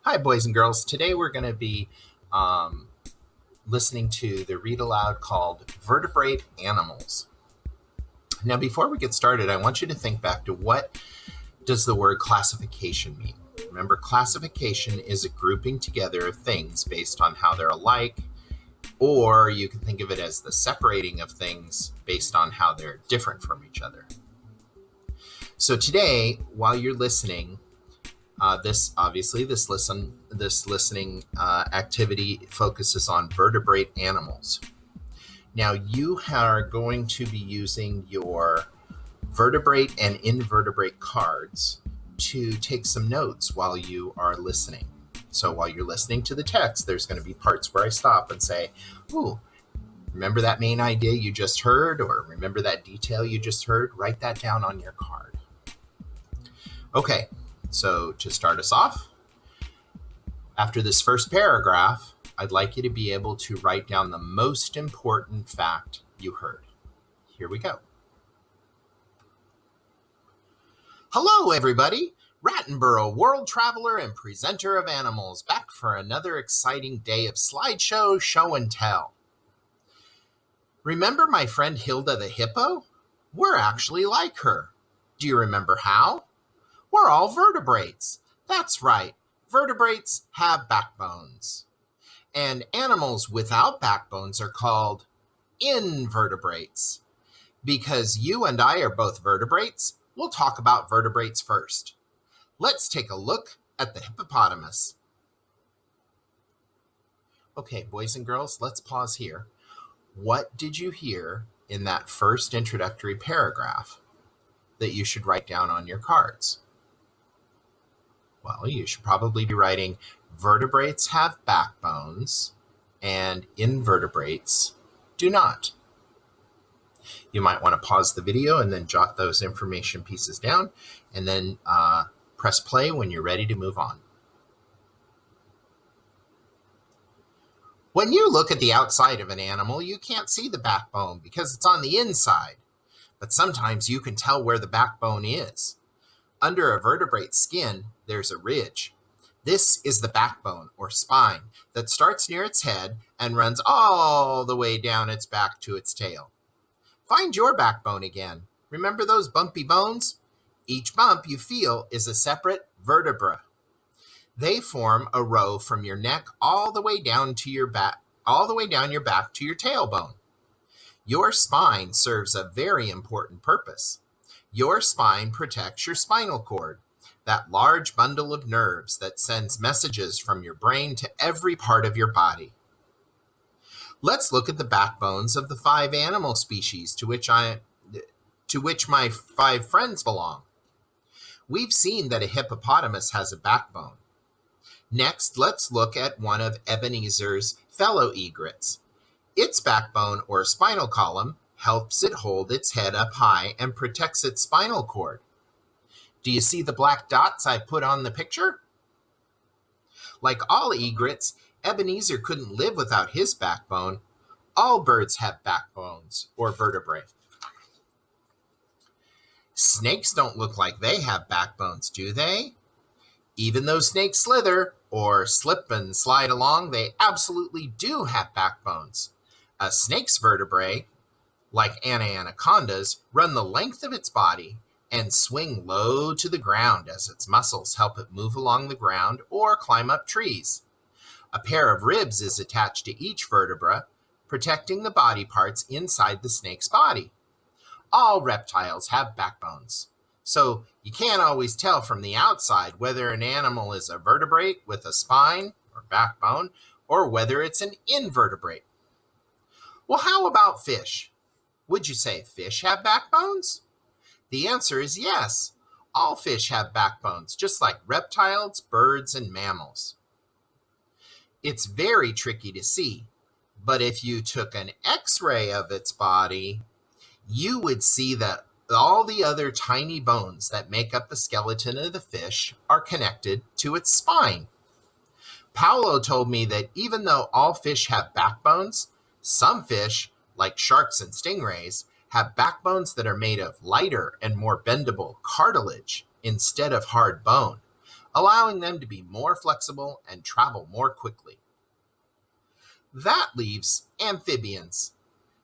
Hi, boys and girls. Today we're going to be listening to the read aloud called Vertebrate Animals. Now, before we get started, I want you to think back to what does the word classification mean? Remember, classification is a grouping together of things based on how they're alike, or you can think of it as the separating of things based on how they're different from each other. So today, while you're listening, this listening activity focuses on vertebrate animals. Now you are going to be using your vertebrate and invertebrate cards to take some notes while you are listening. So while you're listening to the text, there's going to be parts where I stop and say, "Ooh, remember that main idea you just heard?" or "Remember that detail you just heard?" Write that down on your card. Okay. So to start us off, after this first paragraph, I'd like you to be able to write down the most important fact you heard. Here we go. Hello, everybody. Rattenborough, world traveler and presenter of animals, back for another exciting day of slideshow, show and tell. Remember my friend Hilda the hippo? We're actually like her. Do you remember how? We're all vertebrates. That's right. Vertebrates have backbones. And animals without backbones are called invertebrates. Because you and I are both vertebrates, we'll talk about vertebrates first. Let's take a look at the hippopotamus. Okay, boys and girls, let's pause here. What did you hear in that first introductory paragraph that you should write down on your cards? Well, you should probably be writing vertebrates have backbones and invertebrates do not. You might want to pause the video and then jot those information pieces down and then press play when you're ready to move on. When you look at the outside of an animal, you can't see the backbone because it's on the inside. But sometimes you can tell where the backbone is. Under a vertebrate's skin, there's a ridge. This is the backbone, or spine, that starts near its head and runs all the way down its back to its tail. Find your backbone again. Remember those bumpy bones? Each bump you feel is a separate vertebra. They form a row from your neck all the way down to your back, to your tailbone. Your spine serves a very important purpose. Your spine protects your spinal cord, that large bundle of nerves that sends messages from your brain to every part of your body. Let's look at the backbones of the 5 animal species to which my 5 friends belong. We've seen that a hippopotamus has a backbone. Next, let's look at one of Ebenezer's fellow egrets. Its backbone, or spinal column, helps it hold its head up high and protects its spinal cord. Do you see the black dots I put on the picture? Like all egrets, Ebenezer couldn't live without his backbone. All birds have backbones, or vertebrae. Snakes don't look like they have backbones, do they? Even though snakes slither, or slip and slide along, they absolutely do have backbones. A snake's vertebrae, like anacondas, run the length of its body and swing low to the ground as its muscles help it move along the ground or climb up trees. A pair of ribs is attached to each vertebra, protecting the body parts inside the snake's body. All reptiles have backbones, so you can't always tell from the outside whether an animal is a vertebrate with a spine or backbone or whether it's an invertebrate. Well, how about fish? Would you say fish have backbones? The answer is yes. All fish have backbones, just like reptiles, birds, and mammals. It's very tricky to see, but if you took an X-ray of its body, you would see that all the other tiny bones that make up the skeleton of the fish are connected to its spine. Paolo told me that even though all fish have backbones, some fish, like sharks and stingrays, have backbones that are made of lighter and more bendable cartilage instead of hard bone. allowing them to be more flexible and travel more quickly. That leaves amphibians.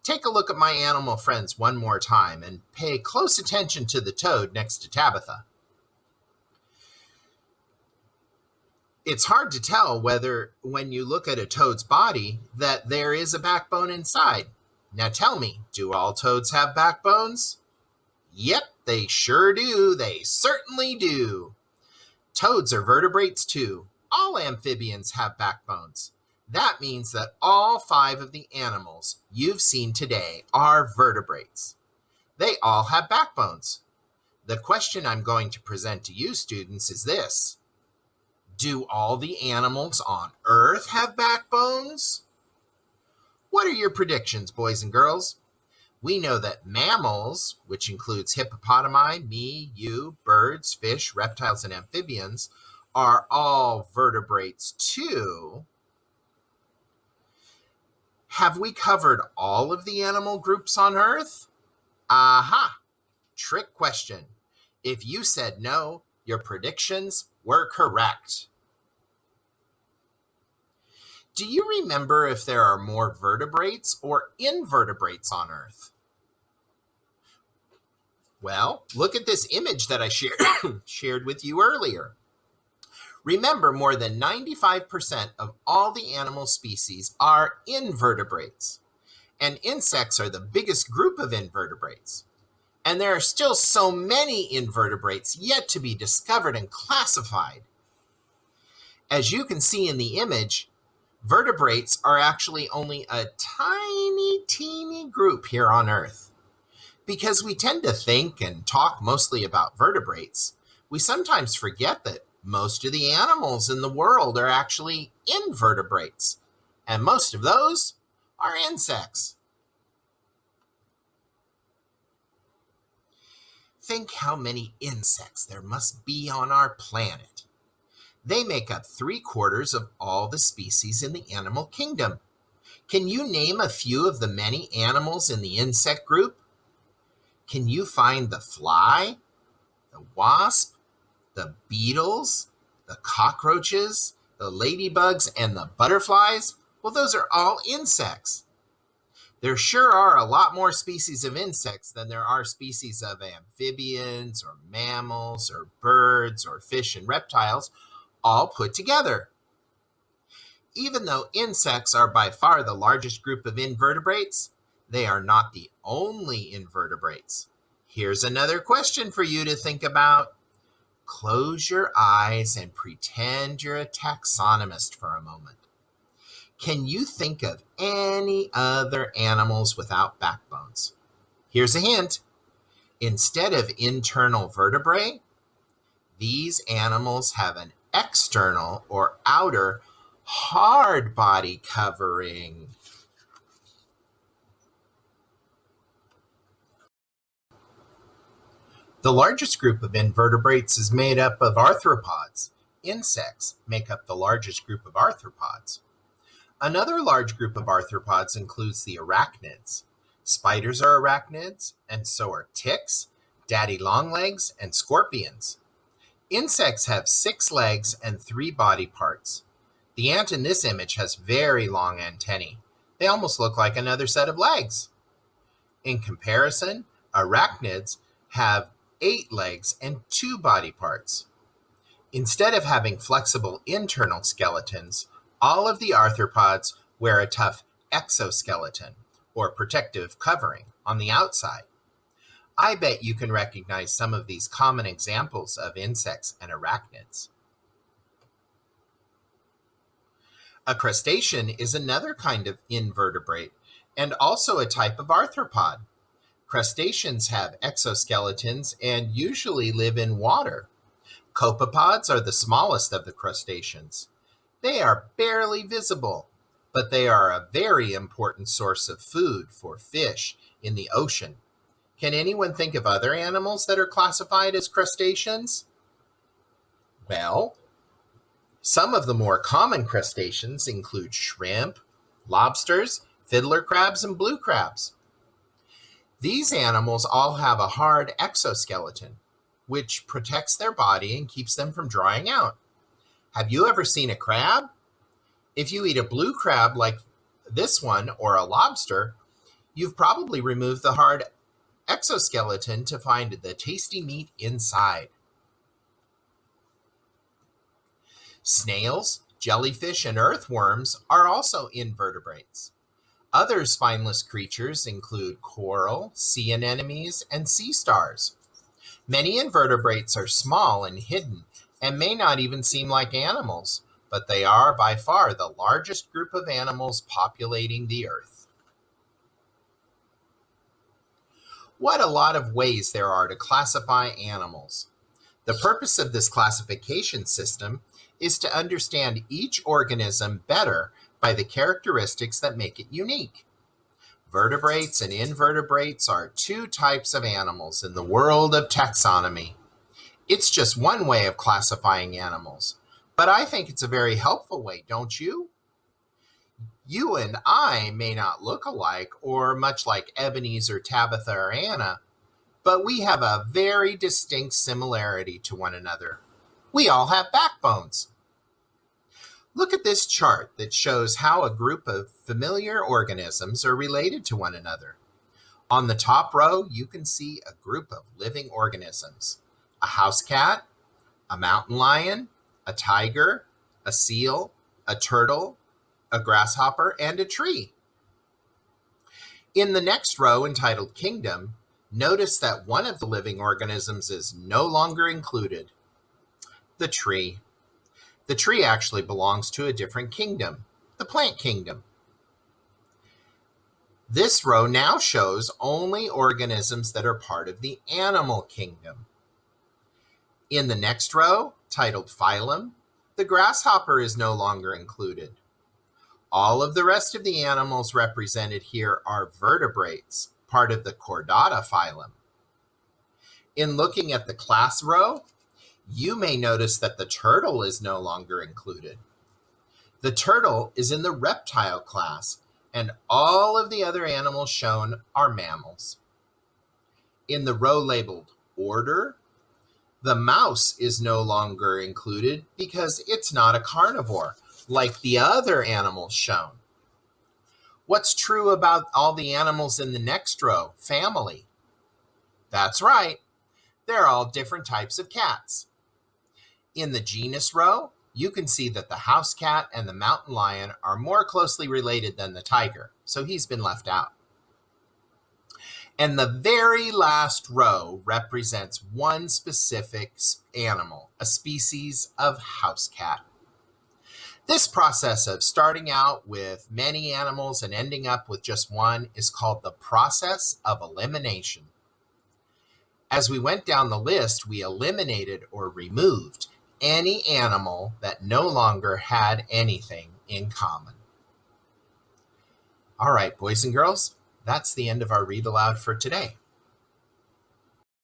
Take a look at my animal friends one more time and pay close attention to the toad next to Tabitha. It's hard to tell whether, when you look at a toad's body, that there is a backbone inside. Now tell me, do all toads have backbones? Yep, they sure do. They certainly do. Toads are vertebrates too. All amphibians have backbones. That means that all 5 of the animals you've seen today are vertebrates. They all have backbones. The question I'm going to present to you, students, is this. Do all the animals on Earth have backbones? What are your predictions, boys and girls? We know that mammals, which includes hippopotami, me, you, birds, fish, reptiles, and amphibians, are all vertebrates too. Have we covered all of the animal groups on Earth? Aha! Trick question. If you said no, your predictions were correct. Do you remember if there are more vertebrates or invertebrates on Earth? Well, look at this image that I shared with you earlier. Remember, more than 95% of all the animal species are invertebrates, and insects are the biggest group of invertebrates. And there are still so many invertebrates yet to be discovered and classified. As you can see in the image, vertebrates are actually only a tiny, teeny group here on Earth. Because we tend to think and talk mostly about vertebrates, we sometimes forget that most of the animals in the world are actually invertebrates, and most of those are insects. Think how many insects there must be on our planet. They make up 3/4 of all the species in the animal kingdom. Can you name a few of the many animals in the insect group? Can you find the fly, the wasp, the beetles, the cockroaches, the ladybugs, and the butterflies? Well, those are all insects. There sure are a lot more species of insects than there are species of amphibians or mammals or birds or fish and reptiles, all put together. Even though insects are by far the largest group of invertebrates, they are not the only invertebrates. Here's another question for you to think about. Close your eyes and pretend you're a taxonomist for a moment. Can you think of any other animals without backbones? Here's a hint. Instead of internal vertebrae, these animals have an external or outer hard body covering. The largest group of invertebrates is made up of arthropods. Insects make up the largest group of arthropods. Another large group of arthropods includes the arachnids. Spiders are arachnids, and so are ticks, daddy longlegs, and scorpions. Insects have 6 legs and 3 body parts. The ant in this image has very long antennae. They almost look like another set of legs. In comparison, arachnids have 8 legs and 2 body parts. Instead of having flexible internal skeletons, all of the arthropods wear a tough exoskeleton, or protective covering, on the outside. I bet you can recognize some of these common examples of insects and arachnids. A crustacean is another kind of invertebrate and also a type of arthropod. Crustaceans have exoskeletons and usually live in water. Copepods are the smallest of the crustaceans. They are barely visible, but they are a very important source of food for fish in the ocean. Can anyone think of other animals that are classified as crustaceans? Well, some of the more common crustaceans include shrimp, lobsters, fiddler crabs, and blue crabs. These animals all have a hard exoskeleton, which protects their body and keeps them from drying out. Have you ever seen a crab? If you eat a blue crab like this one or a lobster, you've probably removed the hard exoskeleton to find the tasty meat inside. Snails, jellyfish, and earthworms are also invertebrates. Other spineless creatures include coral, sea anemones, and sea stars. Many invertebrates are small and hidden and may not even seem like animals, but they are by far the largest group of animals populating the earth. What a lot of ways there are to classify animals. The purpose of this classification system is to understand each organism better by the characteristics that make it unique. Vertebrates and invertebrates are two types of animals in the world of taxonomy. It's just one way of classifying animals, but I think it's a very helpful way, don't you? You and I may not look alike or much like Ebenezer, Tabitha, or Anna, but we have a very distinct similarity to one another. We all have backbones. Look at this chart that shows how a group of familiar organisms are related to one another. On the top row, you can see a group of living organisms: a house cat, a mountain lion, a tiger, a seal, a turtle, a grasshopper, and a tree. In the next row, entitled Kingdom, notice that one of the living organisms is no longer included: the tree. The tree actually belongs to a different kingdom, the plant kingdom. This row now shows only organisms that are part of the animal kingdom. In the next row, titled Phylum, the grasshopper is no longer included. All of the rest of the animals represented here are vertebrates, part of the Chordata phylum. In looking at the class row, you may notice that the turtle is no longer included. The turtle is in the reptile class, and all of the other animals shown are mammals. In the row labeled Order, the mouse is no longer included because it's not a carnivore, like the other animals shown. What's true about all the animals in the next row, family? That's right, they're all different types of cats. In the genus row, you can see that the house cat and the mountain lion are more closely related than the tiger, so he's been left out. And the very last row represents one specific animal, a species of house cat. This process of starting out with many animals and ending up with just one is called the process of elimination. As we went down the list, we eliminated or removed any animal that no longer had anything in common. All right, boys and girls, that's the end of our read aloud for today.